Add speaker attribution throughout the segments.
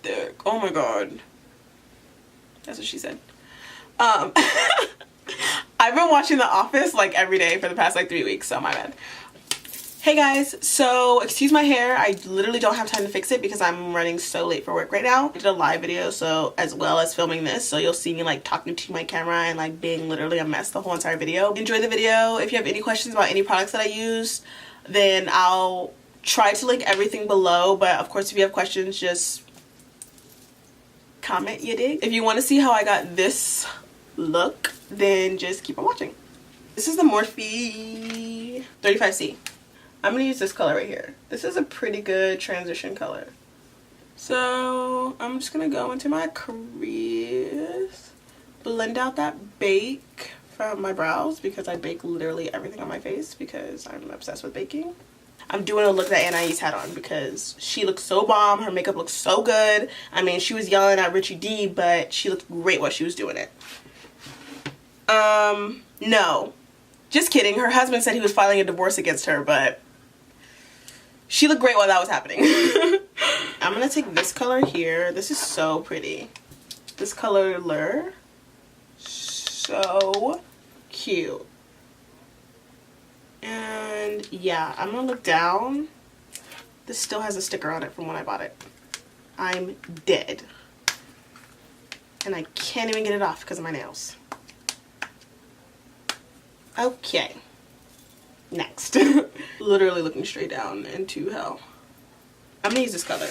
Speaker 1: thick. Oh my god. That's what she said. I've been watching The Office like every day for the past like 3 weeks, so my bad. Hey guys, so excuse my hair. I literally don't have time to fix it because I'm running so late for work right now. I did a live video, so as well as filming this, so you'll see me like talking to my camera and like being literally a mess the whole entire video. Enjoy the video. If you have any questions about any products that I use, then I'll try to link everything below, but of course if you have questions, just comment, you dig? If you want to see how I got this look, then just keep on watching. This is the Morphe 35C. I'm gonna use this color right here. This is a pretty good transition color. So I'm just gonna go into my crease, blend out that bake from my brows because I bake literally everything on my face because I'm obsessed with baking. I'm doing a look that Anais had on because she looks so bomb. Her makeup looks so good. I mean, she was yelling at Richie D, but she looked great while she was doing it. No. Just kidding. Her husband said he was filing a divorce against her, but she looked great while that was happening. I'm gonna take this color here. This is so pretty. This color, so cute. And yeah, I'm gonna look down. This still has a sticker on it from when I bought it. I'm dead. And I can't even get it off because of my nails. Okay. Next. Literally looking straight down into hell. I'm gonna use this color.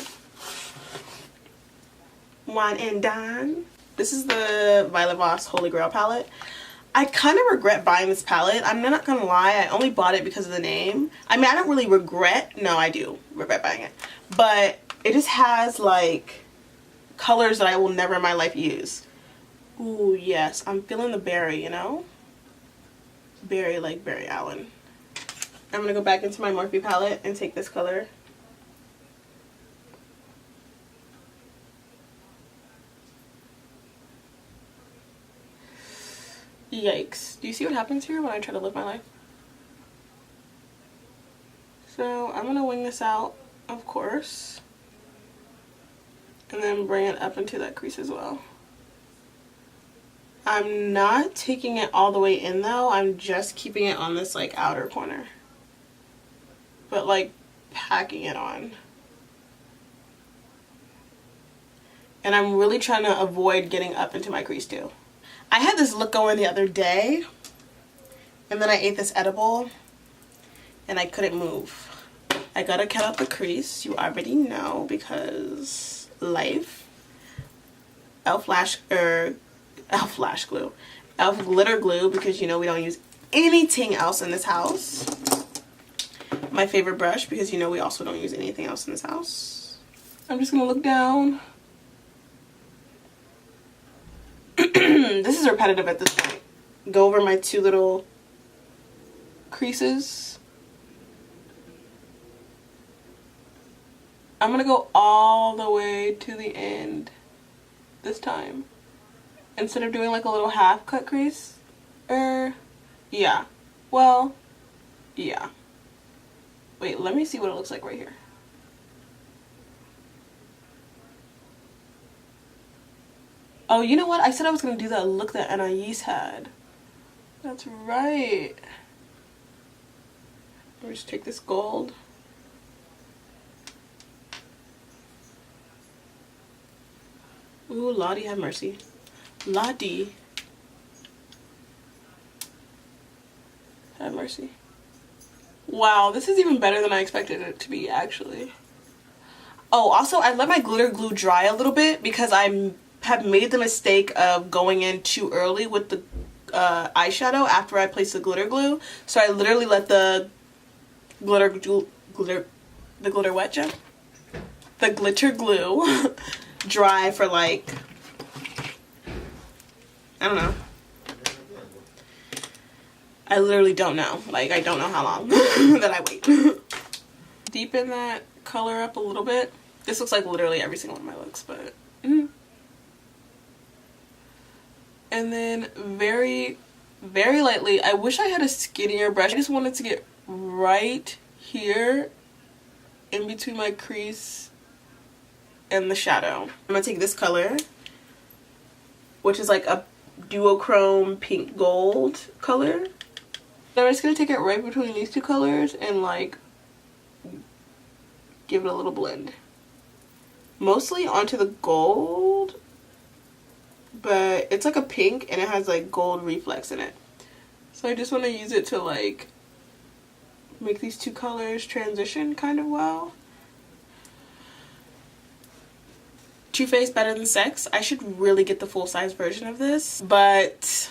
Speaker 1: Wine and Dine. This is the Voss Holy Grail palette. I kind of regret buying this palette. I'm not gonna lie, I only bought it because of the name. I mean, I don't really regret. No, I do regret buying it. But it just has like colors that I will never in my life use. Ooh, yes. I'm feeling the berry, you know? Berry like Barry Allen. I'm gonna go back into my Morphe palette and take this color. Yikes. Do you see what happens here when I try to live my life? So I'm gonna wing this out, of course. And then bring it up into that crease as well. I'm not taking it all the way in though. I'm just keeping it on this like outer corner. But like packing it on. And I'm really trying to avoid getting up into my crease too. I had this look going the other day. And then I ate this edible. And I couldn't move. I gotta cut out the crease. You already know because life. Elf glitter glue because you know we don't use anything else in this house. My favorite brush because you know we also don't use anything else in this house. I'm just gonna look down. This is repetitive at this point. Go over my two little creases. I'm gonna go all the way to the end this time. Instead of doing like a little half cut crease. Yeah. Well, yeah. Wait, let me see what it looks like right here. Oh, you know what? I said I was going to do that look that Anais had. That's right. Let me just take this gold. Ooh, Lottie have mercy. Lottie have mercy. Wow, this is even better than I expected it to be, actually. Oh, also, I let my glitter glue dry a little bit because I have made the mistake of going in too early with the eyeshadow after I placed the glitter glue. So I literally let the glitter glue dry for like, I don't know. I literally don't know. Like, I don't know how long that I wait. Deepen that color up a little bit. This looks like literally every single one of my looks, but... And then very, very lightly, I wish I had a skinnier brush. I just wanted to get right here in between my crease and the shadow. I'm gonna take this color, which is like a duochrome pink gold color. I'm just gonna take it right between these two colors and like give it a little blend. Mostly onto the gold, but it's like a pink and it has like gold reflex in it. So I just want to use it to like make these two colors transition kind of well. Too Faced Better Than Sex. I should really get the full size version of this, but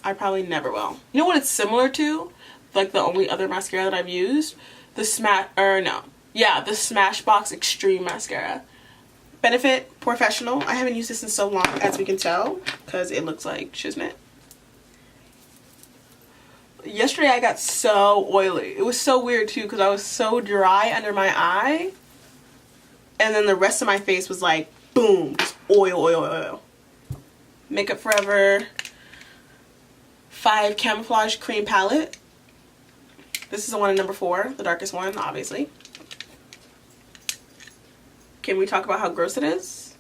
Speaker 1: I probably never will. You know what it's similar to? Like the only other mascara that I've used? The Smashbox Extreme Mascara. Benefit Porefessional. I haven't used this in so long, as we can tell, because it looks like shiznit. Yesterday I got so oily. It was so weird too, because I was so dry under my eye. And then the rest of my face was like, boom, just oil, oil, oil. Makeup Forever 5 Camouflage Cream Palette. This is the one in number 4, the darkest one, obviously. Can we talk about how gross it is?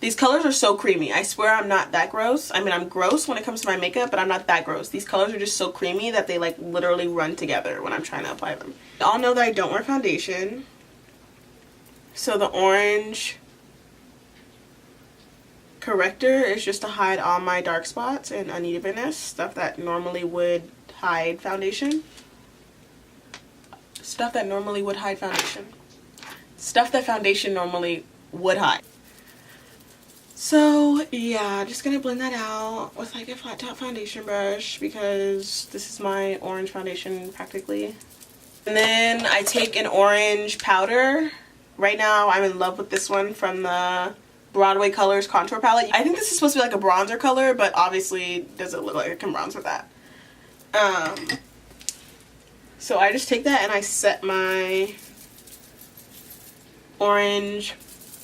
Speaker 1: These colors are so creamy. I swear I'm not that gross. I mean, I'm gross when it comes to my makeup, but I'm not that gross. These colors are just so creamy that they like literally run together when I'm trying to apply them. Y'all know that I don't wear foundation. So the orange corrector is just to hide all my dark spots and unevenness, stuff that normally would hide foundation. Stuff that normally would hide foundation. Stuff that foundation normally would hide. So yeah, just gonna blend that out with like a flat top foundation brush because this is my orange foundation practically. And then I take an orange powder. Right now I'm in love with this one from the Broadway Colors Contour Palette. I think this is supposed to be like a bronzer color, but obviously doesn't look like it can bronze with that. So I just take that and I set my orange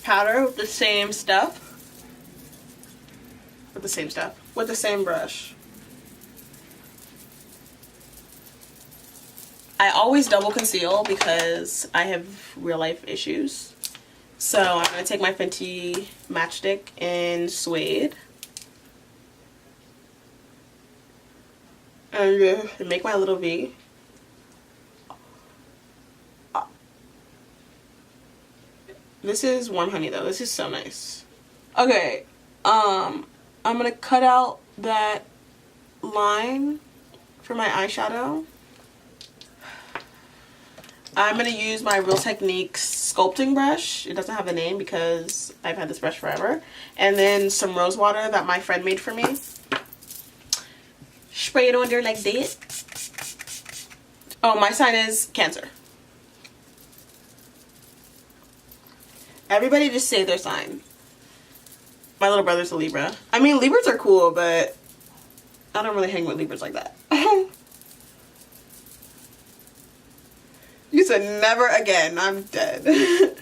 Speaker 1: powder with the same stuff. With the same brush. I always double conceal because I have real life issues. So I'm going to take my Fenty Matchstick in Suede. And make my little V. This is warm honey though. This is so nice. Okay. I'm going to cut out that line for my eyeshadow. I'm going to use my Real Techniques sculpting brush. It doesn't have a name because I've had this brush forever. And then some rose water that my friend made for me. Spray it on there like that. Oh, my sign is Cancer. Everybody just say their sign. My little brother's a Libra. I mean, Libras are cool, but I don't really hang with Libras like that. You said never again. I'm dead.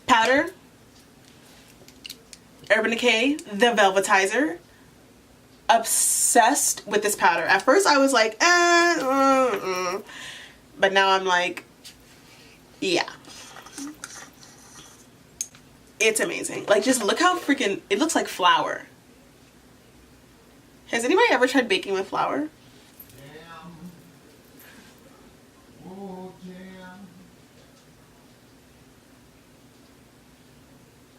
Speaker 1: Powder. Urban Decay, the Velvetizer. Obsessed with this powder. At first I was like, but now I'm like, yeah. It's amazing. Like, just look how freaking, it looks like flour. Has anybody ever tried baking with flour?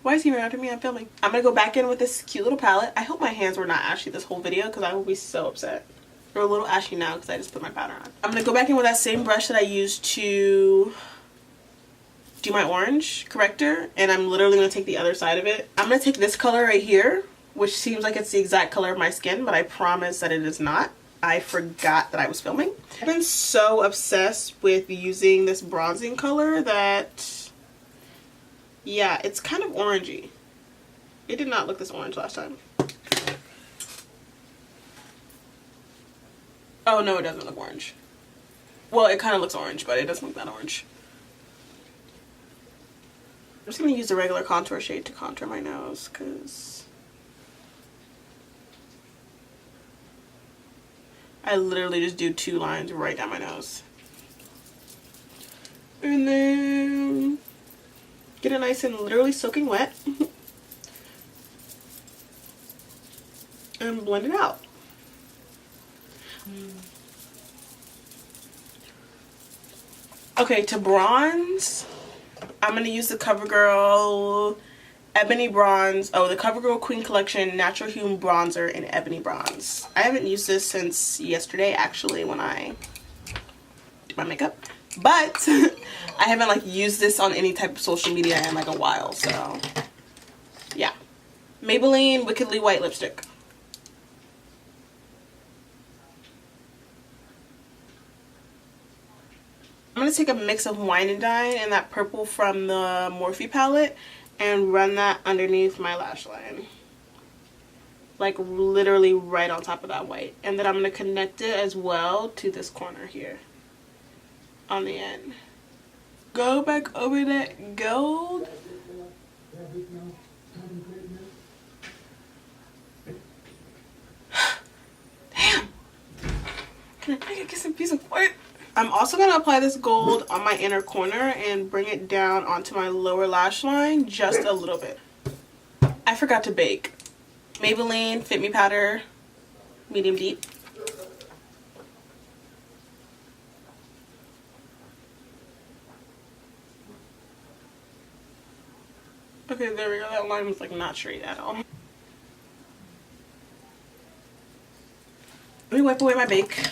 Speaker 1: Why is he around me? I'm filming. I'm gonna go back in with this cute little palette. I hope my hands were not ashy this whole video because I will be so upset. They're a little ashy now because I just put my powder on. I'm gonna go back in with that same brush that I used to do my orange corrector, and I'm literally gonna take the other side of it. I'm gonna take this color right here, which seems like it's the exact color of my skin, but I promise that it is not. I forgot that I was filming. I've been so obsessed with using this bronzing color that, yeah, it's kind of orangey. It did not look this orange last time. Oh no, it doesn't look orange. Well, it kind of looks orange, but it doesn't look that orange. I'm just going to use the regular contour shade to contour my nose because I literally just do 2 lines right down my nose. And then get it nice and literally soaking wet and blend it out. Okay, to bronze, I'm going to use the CoverGirl Ebony Bronze. Oh, the CoverGirl Queen Collection Natural Hue Bronzer in Ebony Bronze. I haven't used this since yesterday, actually, when I did my makeup. But I haven't, like, used this on any type of social media in, like, a while, so yeah. Maybelline Wickedly White Lipstick. I'm going to take a mix of Wine and Dine and that purple from the Morphe palette and run that underneath my lash line. Like literally right on top of that white. And then I'm going to connect it as well to this corner here on the end. Go back over that gold. Damn. Can I get some piece of wood? I'm also going to apply this gold on my inner corner and bring it down onto my lower lash line just a little bit. I forgot to bake. Maybelline Fit Me Powder, medium deep. Okay, there we go. That line was like not straight at all. Let me wipe away my bake.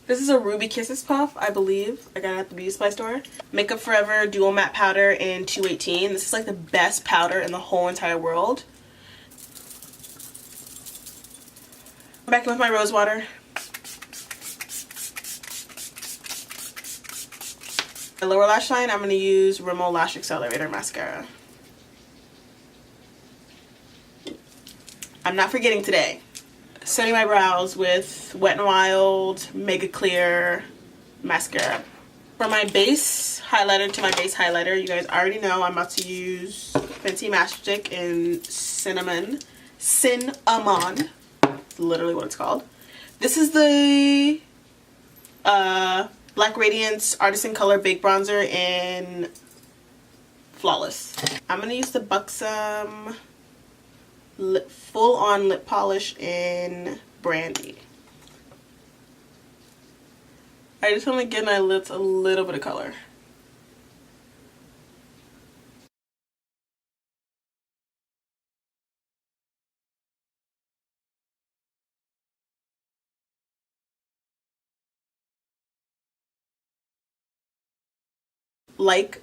Speaker 1: This is a Ruby Kisses puff, I believe. I got it at the beauty supply store. Makeup Forever Dual Matte Powder in 218. This is like the best powder in the whole entire world. I'm back in with my rose water. My lower lash line, I'm going to use Rimmel Lash Accelerator Mascara. I'm not forgetting today. Setting my brows with Wet n Wild Mega Clear Mascara. For my base highlighter to my base highlighter, you guys already know I'm about to use Fenty Matchstick in Cinnamon. That's literally what it's called. This is the Black Radiance Artisan Color Baked Bronzer in Flawless. I'm going to use the Buxom Full On Lip Polish in Brandy. I just want to give my lips a little bit of color. Like,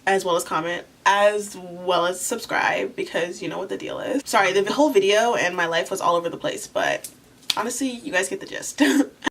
Speaker 1: as well as comment, as well as subscribe, because you know what the deal is. Sorry, the whole video and my life was all over the place, but honestly, you guys get the gist.